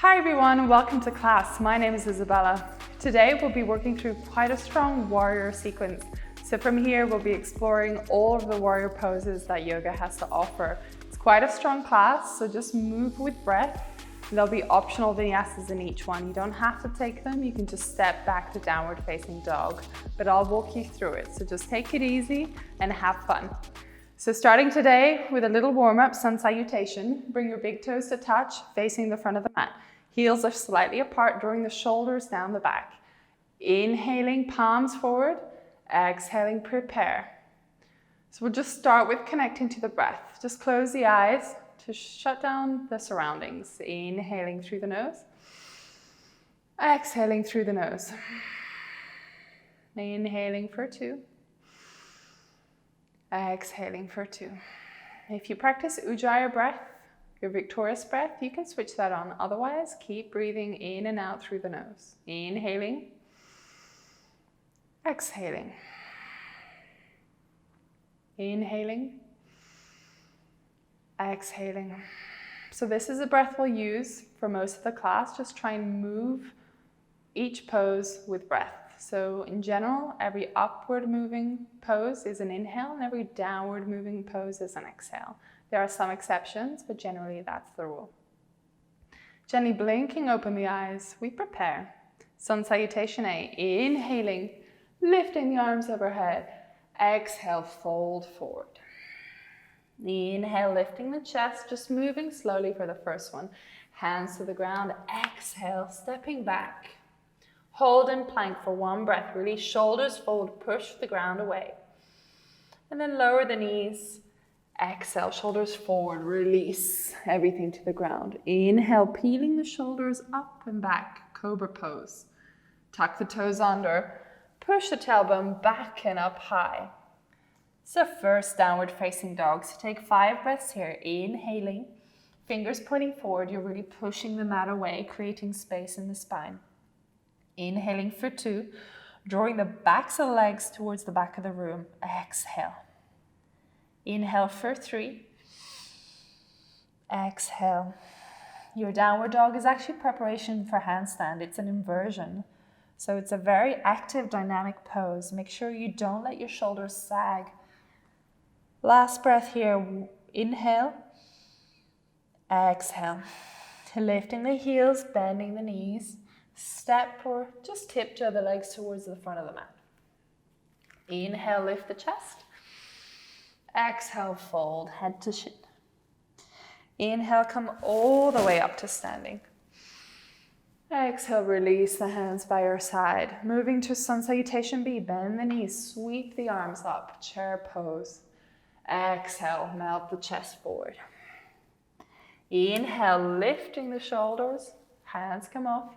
Hi everyone, welcome to class. My name is Isabella. Today we'll be working through quite a strong warrior sequence. So from here we'll be exploring all of the warrior poses that yoga has to offer. It's quite a strong class, so just move with breath. There'll be optional vinyasas in each one. You don't have to take them, you can just step back to downward facing dog, but I'll walk you through it. So just take it easy and have fun. So starting today with a little warm-up, sun salutation. Bring your big toes to touch, facing the front of the mat. Heels are slightly apart, drawing the shoulders down the back. Inhaling, palms forward. Exhaling, prepare. So we'll just start with connecting to the breath. Just close the eyes to shut down the surroundings. Inhaling through the nose. Exhaling through the nose. Inhaling for 2. Exhaling for 2. If you practice Ujjayi breath, your victorious breath, you can switch that on. Otherwise, keep breathing in and out through the nose. Inhaling. Exhaling. Inhaling. Exhaling. So this is a breath we'll use for most of the class. Just try and move each pose with breath. So in general, every upward moving pose is an inhale and every downward moving pose is an exhale. There are some exceptions, but generally that's the rule. Gently blinking open the eyes, we prepare. Sun salutation A, inhaling, lifting the arms overhead. Exhale, fold forward. Inhale, lifting the chest, just moving slowly for the first one. Hands to the ground, exhale, stepping back. Hold in plank for one breath, really shoulders forward, push the ground away. And then lower the knees, exhale, shoulders forward, release everything to the ground. Inhale, peeling the shoulders up and back, cobra pose. Tuck the toes under, push the tailbone back and up high. So first downward facing dog, so take 5 breaths here, inhaling, fingers pointing forward, you're really pushing the mat away, creating space in the spine. Inhaling for 2, drawing the backs of the legs towards the back of the room. Exhale. Inhale for 3. Exhale. Your downward dog is actually preparation for handstand. It's an inversion. So it's a very active, dynamic pose. Make sure you don't let your shoulders sag. Last breath here. Inhale. Exhale. Lifting the heels, bending the knees. Step or just tiptoe the legs towards the front of the mat. Inhale, lift the chest. Exhale, fold head to shin. Inhale, come all the way up to standing. Exhale, release the hands by your side. Moving to sun salutation B, bend the knees, sweep the arms up, chair pose. Exhale, melt the chest forward. Inhale, lifting the shoulders, hands come off.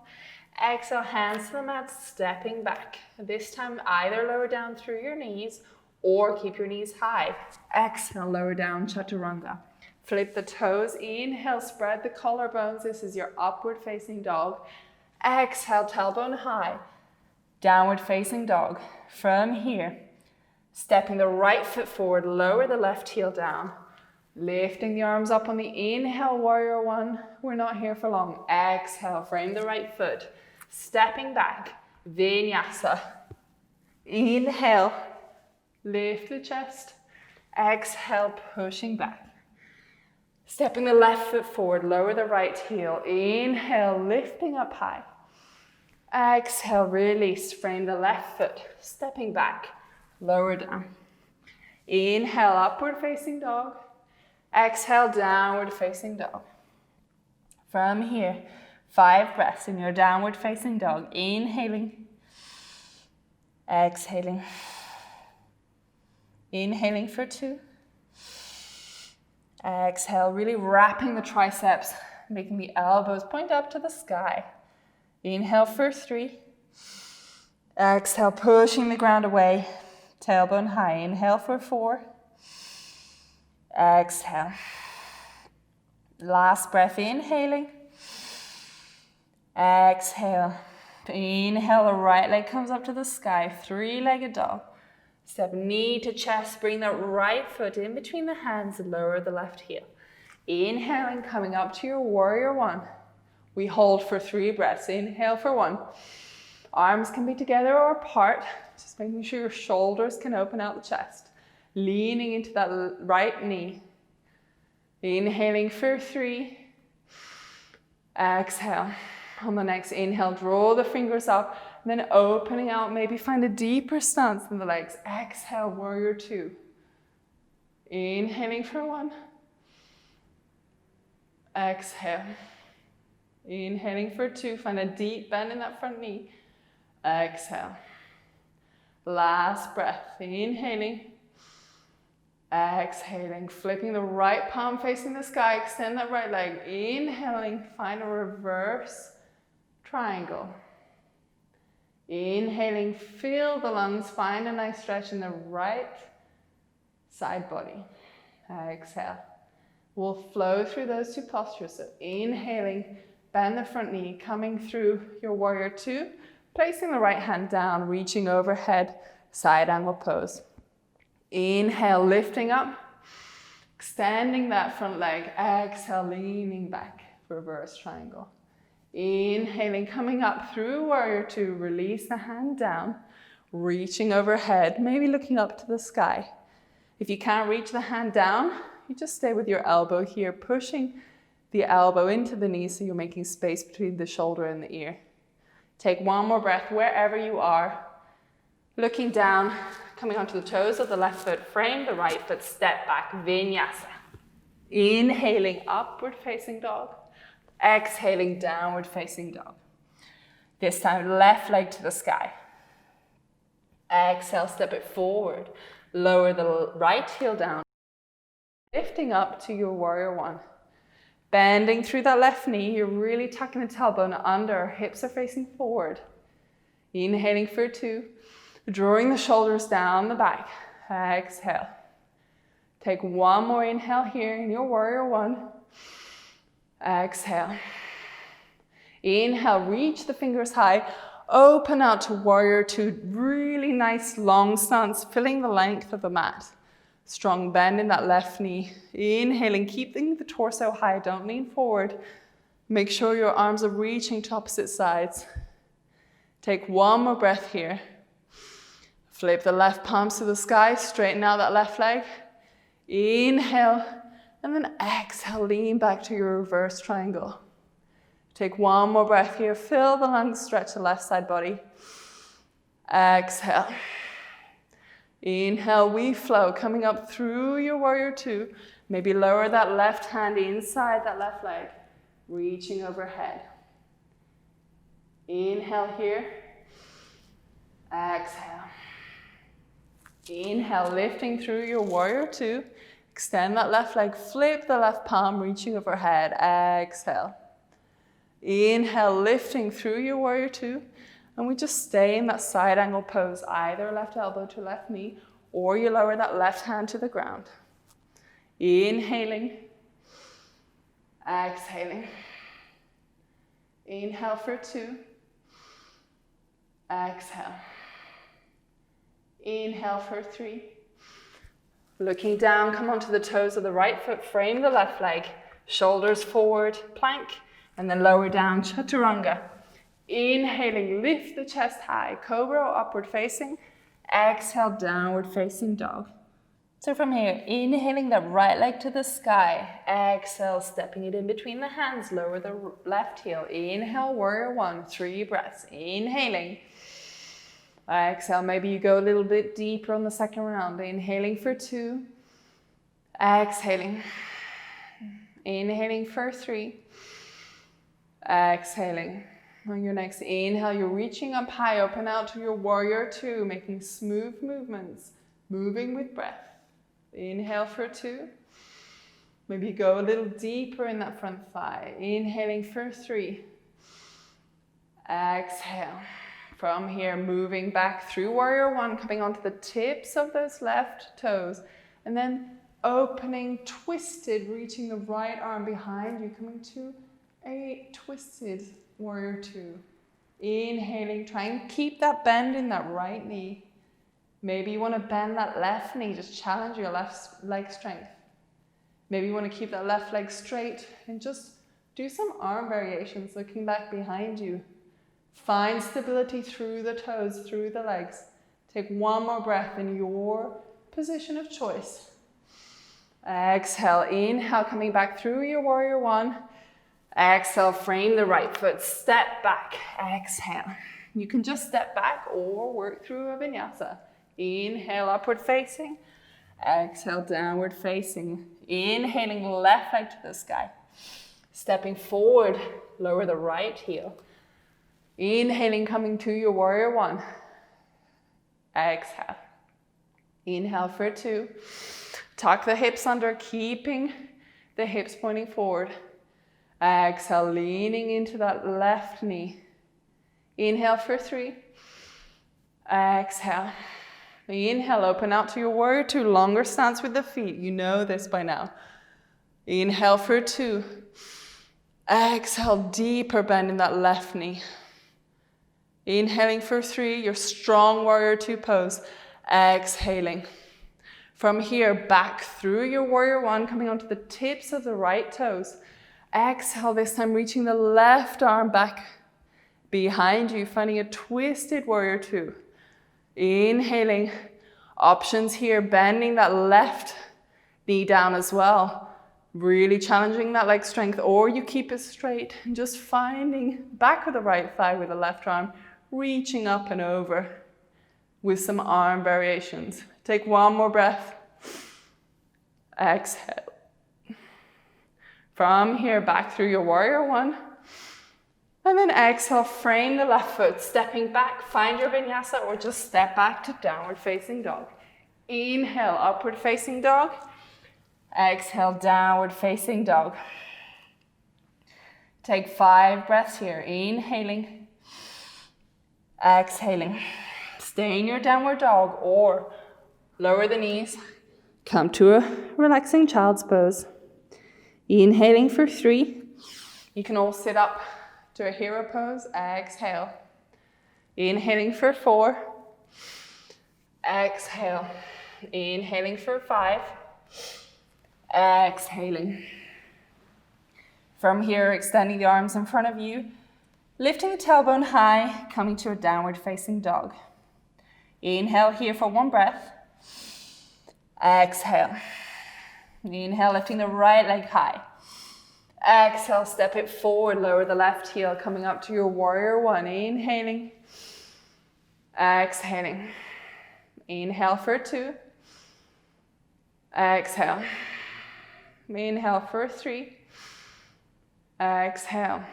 Exhale, hands to the mat, stepping back. This time, either lower down through your knees or keep your knees high. Exhale, lower down, chaturanga. Flip the toes, inhale, spread the collarbones. This is your upward facing dog. Exhale, tailbone high. Downward facing dog. From here, stepping the right foot forward, lower the left heel down. Lifting the arms up on the inhale, warrior 1. We're not here for long. Exhale, frame the right foot. Stepping back, vinyasa. Inhale, lift the chest. Exhale, pushing back. Stepping the left foot forward, lower the right heel. Inhale, lifting up high. Exhale, release, frame the left foot. Stepping back, lower down. Inhale, upward facing dog. Exhale, downward facing dog. From here, 5 breaths in your downward facing dog. Inhaling. Exhaling. Inhaling for 2. Exhale, really wrapping the triceps, making the elbows point up to the sky. Inhale for 3. Exhale, pushing the ground away. Tailbone high. Inhale for 4. Exhale. Last breath, inhaling. Exhale. Inhale, the right leg comes up to the sky. 3-legged dog. Step knee to chest. Bring the right foot in between the hands and lower the left heel. Inhaling, coming up to your warrior 1. We hold for 3 breaths. Inhale for 1. Arms can be together or apart. Just making sure your shoulders can open out the chest. Leaning into that right knee. Inhaling for 3. Exhale. On the next inhale, draw the fingers up. Then opening out, maybe find a deeper stance in the legs. Exhale, warrior 2. Inhaling for 1. Exhale. Inhaling for 2. Find a deep bend in that front knee. Exhale. Last breath. Inhaling. Exhaling. Flipping the right palm facing the sky. Extend that right leg. Inhaling. Find a reverse triangle. Inhaling, fill the lungs, find a nice stretch in the right side body. Exhale. We'll flow through those 2 postures. So inhaling, bend the front knee, coming through your warrior 2, placing the right hand down, reaching overhead, side angle pose. Inhale, lifting up, extending that front leg. Exhale, leaning back, reverse triangle. Inhaling, coming up through warrior 2, release the hand down, reaching overhead, maybe looking up to the sky. If you can't reach the hand down, you just stay with your elbow here, pushing the elbow into the knee so you're making space between the shoulder and the ear. Take 1 more breath wherever you are, looking down, coming onto the toes of the left foot, frame the right foot, step back, vinyasa. Inhaling, upward facing dog. Exhaling, downward facing dog. This time, left leg to the sky. Exhale, step it forward. Lower the right heel down. Lifting up to your warrior 1. Bending through that left knee, you're really tucking the tailbone under, hips are facing forward. Inhaling for 2. Drawing the shoulders down the back. Exhale. Take 1 more inhale here in your warrior 1. Exhale. Inhale, reach the fingers high. Open out to warrior 2. Really nice long stance, filling the length of the mat. Strong bend in that left knee. Inhaling, keeping the torso high. Don't lean forward. Make sure your arms are reaching to opposite sides. Take 1 more breath here. Flip the left palms to the sky. Straighten out that left leg. Inhale. And then exhale, lean back to your reverse triangle. Take 1 more breath here. Fill the lungs, stretch the left side body. Exhale. Inhale, we flow, coming up through your warrior 2. Maybe lower that left hand inside that left leg, reaching overhead. Inhale here. Exhale. Inhale, lifting through your warrior 2. Extend that left leg, flip the left palm, reaching overhead. Exhale. Inhale, lifting through your warrior 2. And we just stay in that side angle pose, either left elbow to left knee, or you lower that left hand to the ground. Inhaling. Exhaling. Inhale for 2. Exhale. Inhale for 3. Looking down, come onto the toes of the right foot, frame the left leg, shoulders forward, plank, and then lower down, chaturanga. Inhaling, lift the chest high, cobra upward facing, exhale, downward facing dog. So from here, inhaling that right leg to the sky, exhale, stepping it in between the hands, lower the left heel, inhale, warrior 1, 3 breaths, inhaling. Exhale, maybe you go a little bit deeper on the second round. Inhaling for 2. Exhaling. Inhaling for 3. Exhaling. On your next inhale, you're reaching up high, open out to your warrior 2, making smooth movements, moving with breath. Inhale for 2. Maybe go a little deeper in that front thigh. Inhaling for 3. Exhale. From here, moving back through warrior 1, coming onto the tips of those left toes, and then opening, twisted, reaching the right arm behind you, coming to a twisted warrior 2. Inhaling, try and keep that bend in that right knee. Maybe you want to bend that left knee, just challenge your left leg strength. Maybe you want to keep that left leg straight and just Do some arm variations, looking back behind you. Find stability through the toes, through the legs. Take one more breath in your position of choice. Exhale, inhale, coming back through your warrior one. Exhale, frame the right foot, step back, exhale. You can just step back or work through a vinyasa. Inhale, upward facing. Exhale, downward facing. Inhaling, left leg to the sky. Stepping forward, lower the right heel. Inhaling, coming to your warrior one. Exhale. Inhale for two. Tuck the hips under, keeping the hips pointing forward. Exhale, leaning into that left knee. Inhale for three. Exhale. Inhale, open out to your warrior two. Longer stance with the feet. You know this by now. Inhale for two. Exhale, deeper bend in that left knee. Inhaling for three, your strong warrior two pose. Exhaling. From here, back through your warrior one, coming onto the tips of the right toes. Exhale, this time reaching the left arm back behind you, finding a twisted warrior two. Inhaling. Options here, bending that left knee down as well. Really challenging that leg strength, or you keep it straight and just finding back of the right thigh with the left arm, reaching up and over with some arm variations. Take one more breath. Exhale. From here, back through your warrior one. And then exhale, frame the left foot, stepping back, find your vinyasa, or just step back to downward facing dog. Inhale, upward facing dog. Exhale, downward facing dog. Take 5 breaths here. Inhaling. Exhaling. Stay in your downward dog or lower the knees. Come to a relaxing child's pose. Inhaling for 3. You can all sit up to a hero pose. Exhale. Inhaling for 4. Exhale. Inhaling for 5. Exhaling. From here, extending the arms in front of you, lifting the tailbone high, coming to a downward facing dog. Inhale here for 1 breath. Exhale. Inhale, lifting the right leg high. Exhale, step it forward, lower the left heel, coming up to your warrior one. Inhaling. Exhaling. Inhale for 2. Exhale. Inhale for 3. Exhale.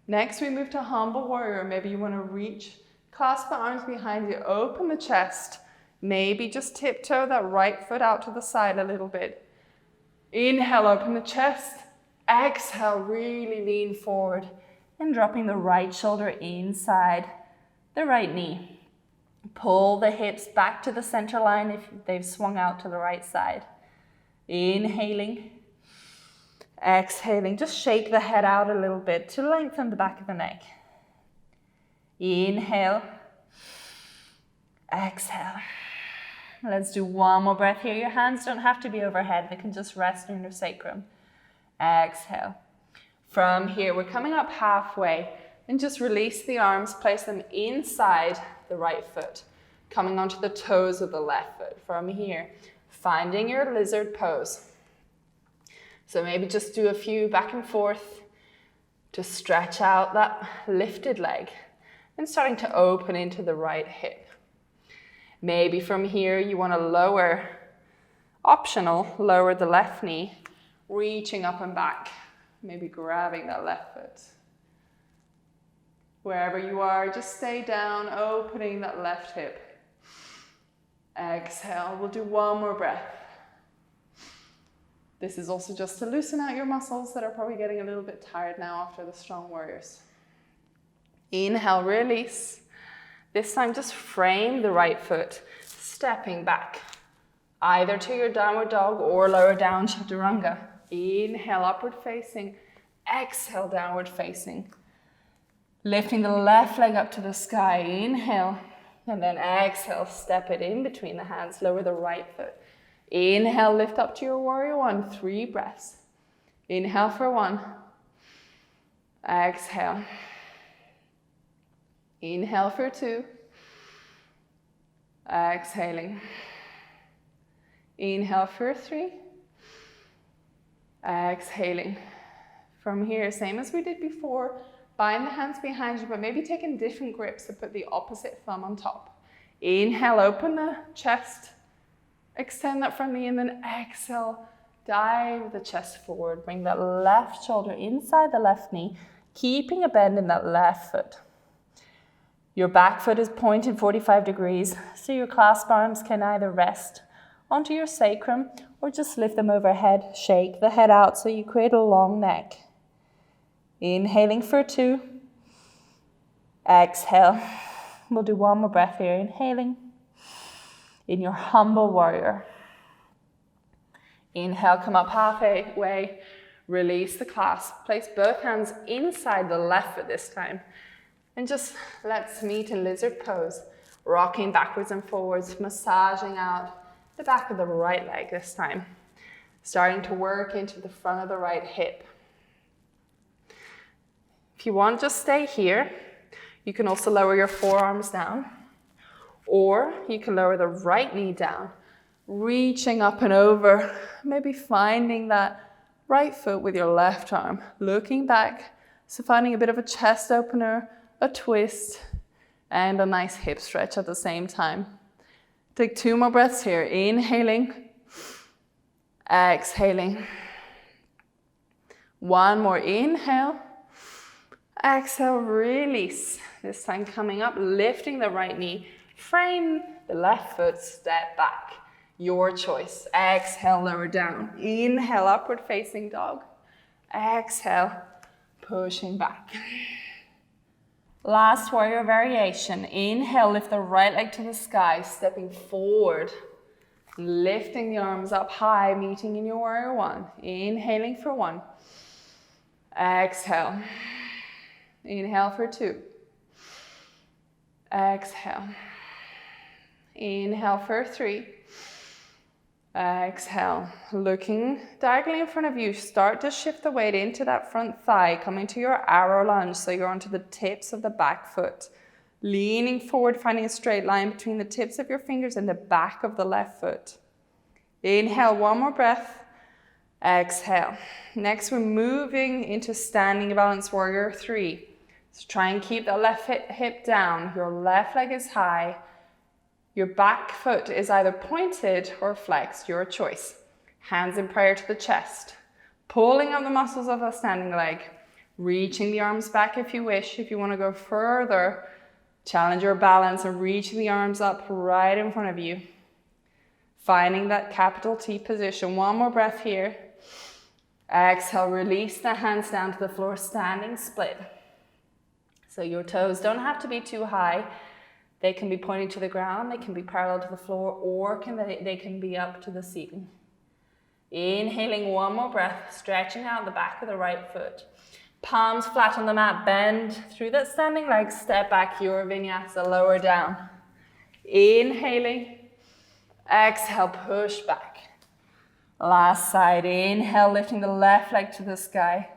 Next, we move to humble warrior. Maybe you want to reach, clasp the arms behind you, open the chest. Maybe just tiptoe that right foot out to the side a little bit. Inhale, open the chest. Exhale, really lean forward and dropping the right shoulder inside the right knee. Pull the hips back to the center line if they've swung out to the right side. Inhaling. Exhaling, just shake the head out a little bit to lengthen the back of the neck. Inhale. Exhale. Let's do one more breath here. Your hands don't have to be overhead. They can just rest in your sacrum. Exhale. From here, we're coming up halfway. And just release the arms, place them inside the right foot, coming onto the toes of the left foot. From here, finding your lizard pose. So maybe just do a few back and forth to stretch out that lifted leg and starting to open into the right hip. Maybe from here you want to lower, optional, lower the left knee, reaching up and back, maybe grabbing that left foot. Wherever you are, just stay down, opening that left hip. Exhale, we'll do one more breath. This is also just to loosen out your muscles that are probably getting a little bit tired now after the strong warriors. Inhale, release. This time just frame the right foot, stepping back, either to your downward dog or lower down chaturanga. Inhale, upward facing. Exhale, downward facing. Lifting the left leg up to the sky. Inhale, and then exhale, step it in between the hands, lower the right foot. Inhale, lift up to your warrior one, 3 breaths. Inhale for 1. Exhale. Inhale for 2. Exhaling. Inhale for 3. Exhaling. From here, same as we did before, bind the hands behind you, but maybe taking different grips to put the opposite thumb on top. Inhale, open the chest. Extend that front knee, and then exhale, dive the chest forward. Bring that left shoulder inside the left knee, keeping a bend in that left foot. Your back foot is pointed 45 degrees, so your clasp arms can either rest onto your sacrum or just lift them overhead. Shake the head out so you create a long neck. Inhaling for 2. Exhale. We'll do one more breath here. Inhaling in your humble warrior. Inhale, come up halfway. Release the clasp. Place both hands inside the left foot this time. And just let's meet in lizard pose. Rocking backwards and forwards, massaging out the back of the right leg this time. Starting to work into the front of the right hip. If you want, just stay here. You can also lower your forearms down. Or you can lower the right knee down, reaching up and over, maybe finding that right foot with your left arm, looking back, so finding a bit of a chest opener, a twist, and a nice hip stretch at the same time. Take 2 more breaths here, inhaling, exhaling. 1 more inhale, exhale, release. This time coming up, lifting the right knee, frame the left foot, step back. Your choice. Exhale, lower down. Inhale, upward facing dog. Exhale, pushing back. Last warrior variation. Inhale, lift the right leg to the sky, stepping forward. Lifting the arms up high, meeting in your warrior 1. Inhaling for 1. Exhale. Inhale for 2. Exhale. Inhale for 3. Exhale. Looking diagonally in front of you, start to shift the weight into that front thigh, coming to your arrow lunge, so you're onto the tips of the back foot. Leaning forward, finding a straight line between the tips of your fingers and the back of the left foot. Inhale, 1 more breath. Exhale. Next, we're moving into standing balance warrior 3. So try and keep the left hip down. Your left leg is high. Your back foot is either pointed or flexed, your choice. Hands in prayer to the chest. Pulling up the muscles of the standing leg. Reaching the arms back if you wish. If you want to go further, challenge your balance and reaching the arms up right in front of you. Finding that capital T position. 1 more breath here. Exhale, release the hands down to the floor, standing split. So your toes don't have to be too high. They can be pointing to the ground, they can be parallel to the floor, or they can be up to the ceiling. Inhaling, 1 more breath, stretching out the back of the right foot. Palms flat on the mat, bend through that standing leg, step back, your vinyasa, lower down. Inhaling, exhale, push back. Last side, inhale, lifting the left leg to the sky.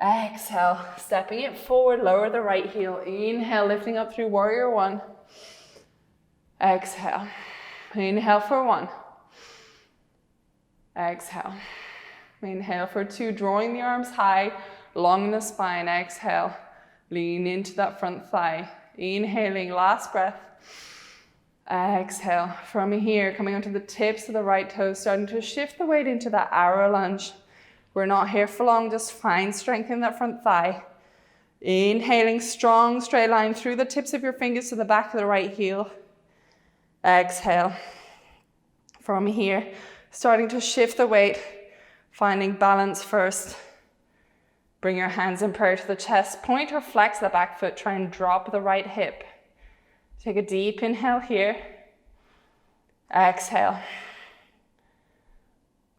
Exhale, stepping it forward, lower the right heel. Inhale, lifting up through warrior 1. Exhale. Inhale for 1. Exhale. Inhale for 2, drawing the arms high, long in the spine. Exhale, lean into that front thigh. Inhaling, last breath. Exhale. From here, coming onto the tips of the right toes, starting to shift the weight into that arrow lunge. We're not here for long, just find strength in that front thigh. Inhaling, strong straight line through the tips of your fingers to the back of the right heel. Exhale. From here, starting to shift the weight, finding balance first. Bring your hands in prayer to the chest, point or flex the back foot, try and drop the right hip. Take a deep inhale here. Exhale.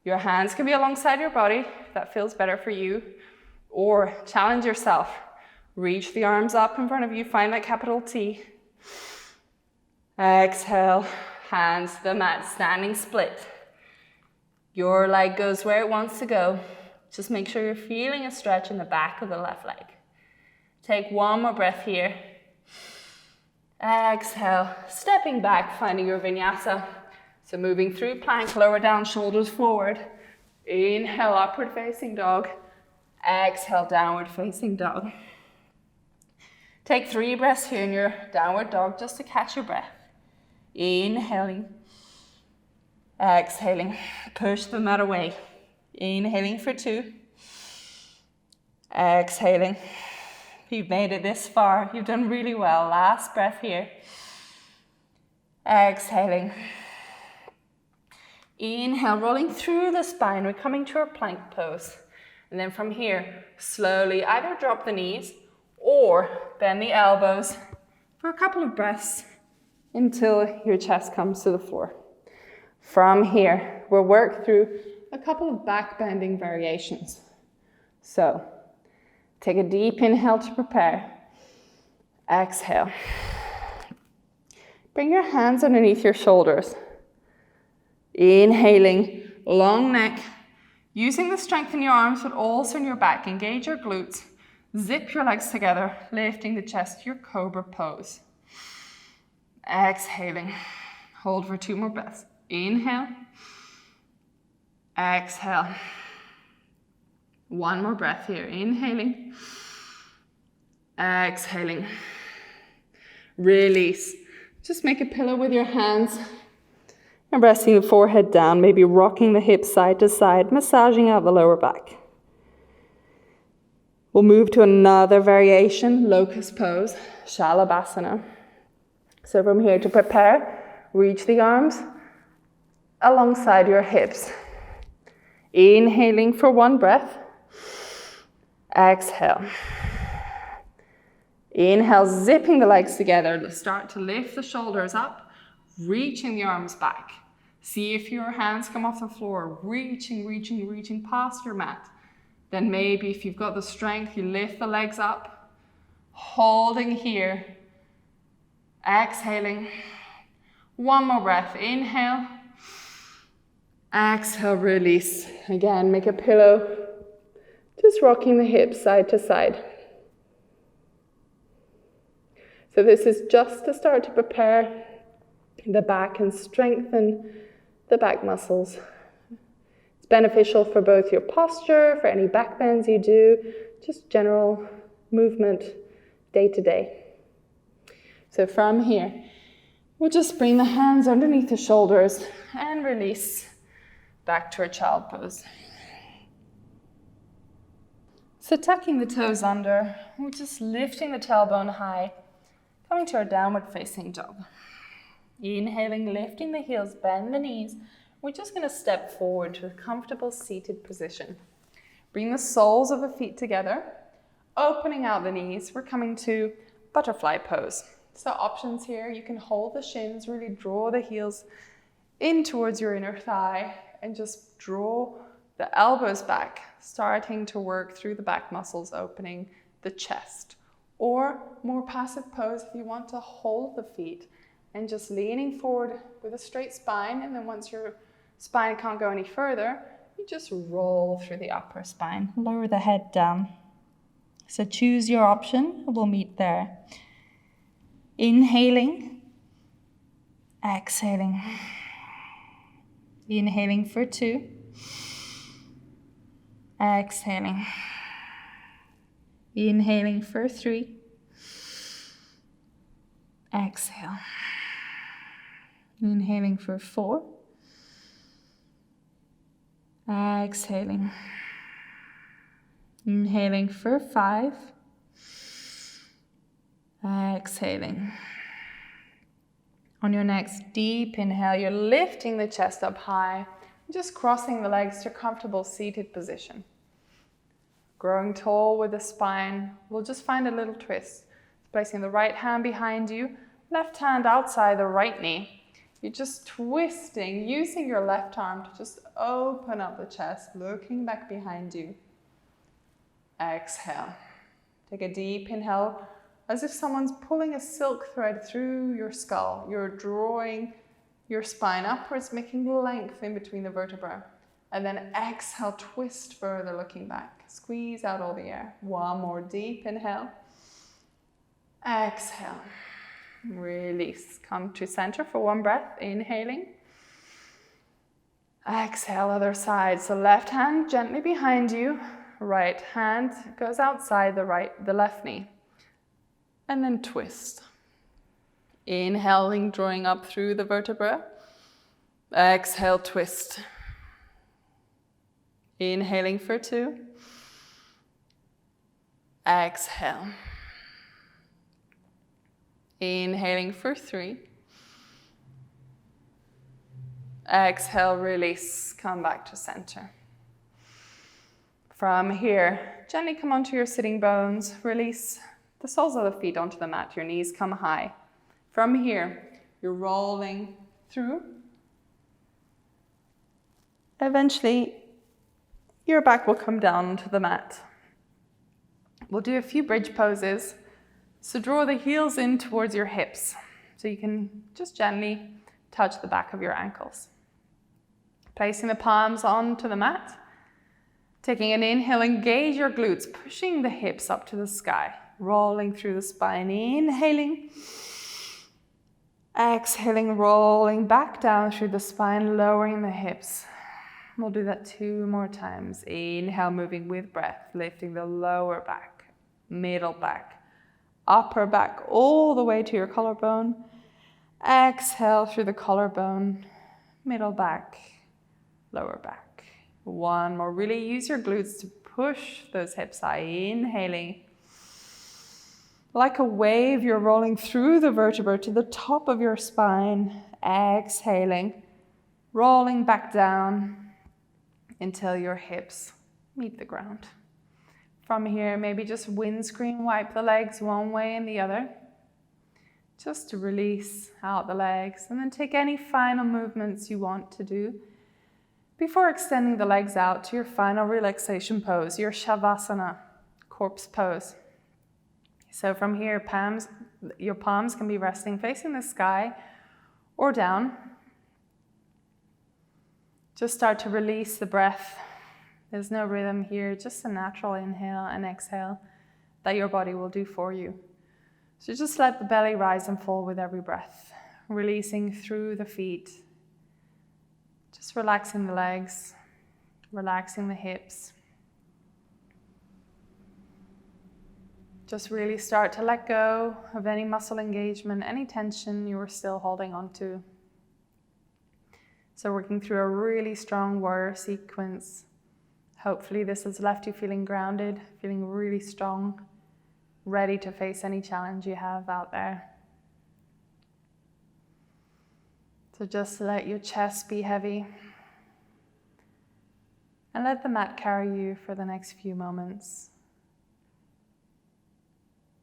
Your hands can be alongside your body, if that feels better for you, or challenge yourself. Reach the arms up in front of you, find that capital T. Exhale, hands to the mat, standing split. Your leg goes where it wants to go. Just make sure you're feeling a stretch in the back of the left leg. Take one more breath here. Exhale, stepping back, finding your vinyasa. So moving through plank, lower down, shoulders forward. Inhale, upward facing dog. Exhale, downward facing dog. Take 3 breaths here in your downward dog just to catch your breath. Inhaling. Exhaling, push the mat away. Inhaling for 2. Exhaling. If you've made it this far, you've done really well. Last breath here. Exhaling. Inhale, rolling through the spine. We're coming to our plank pose. And then from here, slowly either drop the knees or bend the elbows for a couple of breaths until your chest comes to the floor. From here, we'll work through a couple of back bending variations. So, take a deep inhale to prepare. Exhale. Bring your hands underneath your shoulders. Inhaling, long neck. Using the strength in your arms, but also in your back. Engage your glutes. Zip your legs together, lifting the chest to your cobra pose. Exhaling. Hold for 2 more breaths. Inhale. Exhale. 1 more breath here. Inhaling. Exhaling. Release. Just make a pillow with your hands and resting the forehead down, maybe rocking the hips side to side, massaging out the lower back. We'll move to another variation, locust pose, Shalabhasana. So from here to prepare, reach the arms alongside your hips. Inhaling for 1 breath. Exhale. Inhale, zipping the legs together. Start to lift the shoulders up, reaching the arms back. See if your hands come off the floor, reaching past your mat. Then maybe if you've got the strength, you lift the legs up, holding here. Exhaling. 1 more breath. Inhale. Exhale, release. Again, make a pillow. Just rocking the hips side to side. So this is just to start to prepare the back and strengthen the back muscles. It's beneficial for both your posture, for any back bends you do, just general movement day to day. So from here, we'll just bring the hands underneath the shoulders and release back to our child pose. So tucking the toes under, we're just lifting the tailbone high, coming to our downward facing dog. Inhaling, lifting the heels, bend the knees. We're just going to step forward to a comfortable seated position. Bring the soles of the feet together, opening out the knees. We're coming to butterfly pose. So options here, you can hold the shins, really draw the heels in towards your inner thigh and just draw the elbows back, starting to work through the back muscles, opening the chest. Or more passive pose if you want to hold the feet and just leaning forward with a straight spine, and then once your spine can't go any further, you just roll through the upper spine, lower the head down. So choose your option, we'll meet there. Inhaling, exhaling. Inhaling for 2. Exhaling. Inhaling for 3. Exhale. Inhaling for 4. Exhaling. Inhaling for 5. Exhaling. On your next deep inhale, you're lifting the chest up high, just crossing the legs to a comfortable seated position. Growing tall with the spine, we'll just find a little twist. Placing the right hand behind you, left hand outside the right knee. You're just twisting, using your left arm to just open up the chest, looking back behind you. Exhale. Take a deep inhale, as if someone's pulling a silk thread through your skull. You're drawing your spine upwards, making length in between the vertebrae. And then exhale, twist further, looking back. Squeeze out all the air. One more deep inhale. Exhale. Release. Come to center for one breath. Inhaling. Exhale, other side. So left hand gently behind you. Right hand goes outside the left knee. And then twist. Inhaling, drawing up through the vertebra. Exhale, twist. Inhaling for 2. Exhale. Inhaling for 3. Exhale, release, come back to center. From here, gently come onto your sitting bones, release the soles of the feet onto the mat, your knees come high. From here, you're rolling through. Eventually, your back will come down to the mat. We'll do a few bridge poses. So draw the heels in towards your hips. So you can just gently touch the back of your ankles. Placing the palms onto the mat. Taking an inhale, engage your glutes, pushing the hips up to the sky. Rolling through the spine, inhaling. Exhaling, rolling back down through the spine, lowering the hips. We'll do that 2 more times. Inhale, moving with breath, lifting the lower back, middle back, upper back, all the way to your collarbone. Exhale through the collarbone, middle back, lower back. 1 more. Really use your glutes to push those hips high. Inhaling. Like a wave, you're rolling through the vertebra to the top of your spine. Exhaling, rolling back down until your hips meet the ground. From here, maybe just windscreen wipe the legs one way and the other. Just to release out the legs, and then take any final movements you want to do before extending the legs out to your final relaxation pose, your Shavasana, corpse pose. So from here, your palms can be resting facing the sky or down. Just start to release the breath. There's no rhythm here, just a natural inhale and exhale that your body will do for you. So just let the belly rise and fall with every breath, releasing through the feet. Just relaxing the legs, relaxing the hips. Just really start to let go of any muscle engagement, any tension you were still holding on to. So working through a really strong warrior sequence. Hopefully this has left you feeling grounded, feeling really strong, ready to face any challenge you have out there. So just let your chest be heavy and let the mat carry you for the next few moments.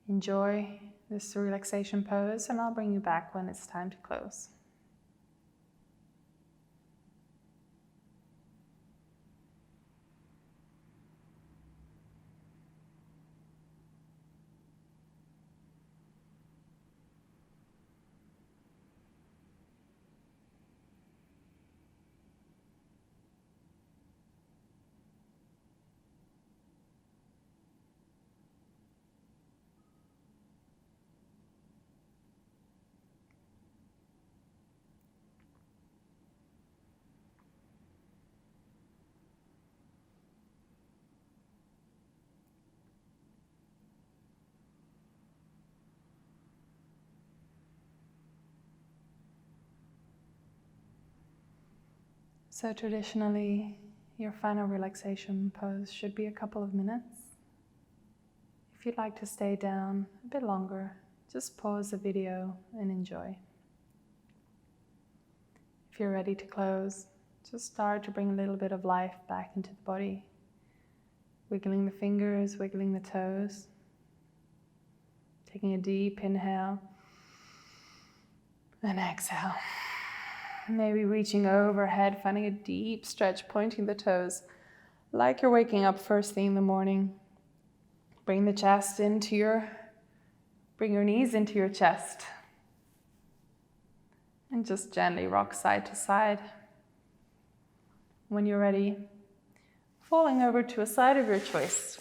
Enjoy this relaxation pose, and I'll bring you back when it's time to close. So traditionally, your final relaxation pose should be a couple of minutes. If you'd like to stay down a bit longer, just pause the video and enjoy. If you're ready to close, just start to bring a little bit of life back into the body. Wiggling the fingers, wiggling the toes. Taking a deep inhale and exhale. Maybe reaching overhead, finding a deep stretch, pointing the toes like you're waking up first thing in the morning. Bring the chest bring your knees into your chest. And just gently rock side to side. When you're ready, falling over to a side of your choice.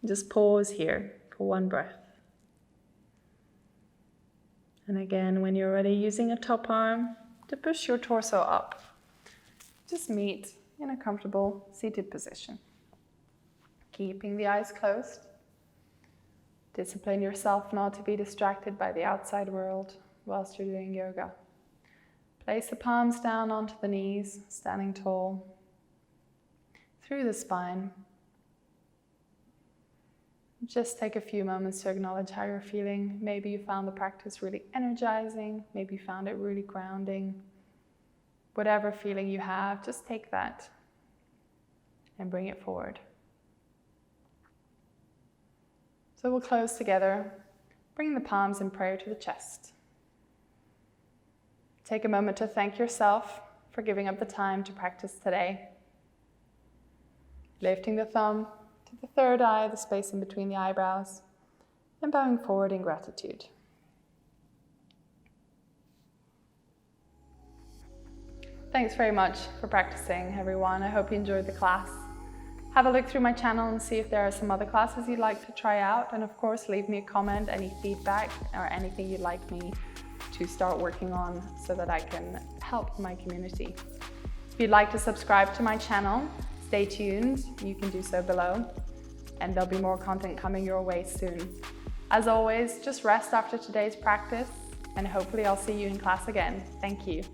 Just pause here for one breath. And again, when you're ready, using a top arm to push your torso up. Just meet in a comfortable seated position. Keeping the eyes closed. Discipline yourself not to be distracted by the outside world whilst you're doing yoga. Place the palms down onto the knees, standing tall, through the spine. Just take a few moments to acknowledge how you're feeling. Maybe you found the practice really energizing. Maybe you found it really grounding. Whatever feeling you have, just take that and bring it forward. So we'll close together. Bring the palms in prayer to the chest. Take a moment to thank yourself for giving up the time to practice today. Lifting the thumb to the third eye, the space in between the eyebrows, and bowing forward in gratitude. Thanks very much for practicing, everyone. I hope you enjoyed the class. Have a look through my channel and see if there are some other classes you'd like to try out. And of course, leave me a comment, any feedback or anything you'd like me to start working on so that I can help my community. If you'd like to subscribe to my channel, stay tuned. You can do so below, and there'll be more content coming your way soon. As always, just rest after today's practice, and hopefully I'll see you in class again. Thank you.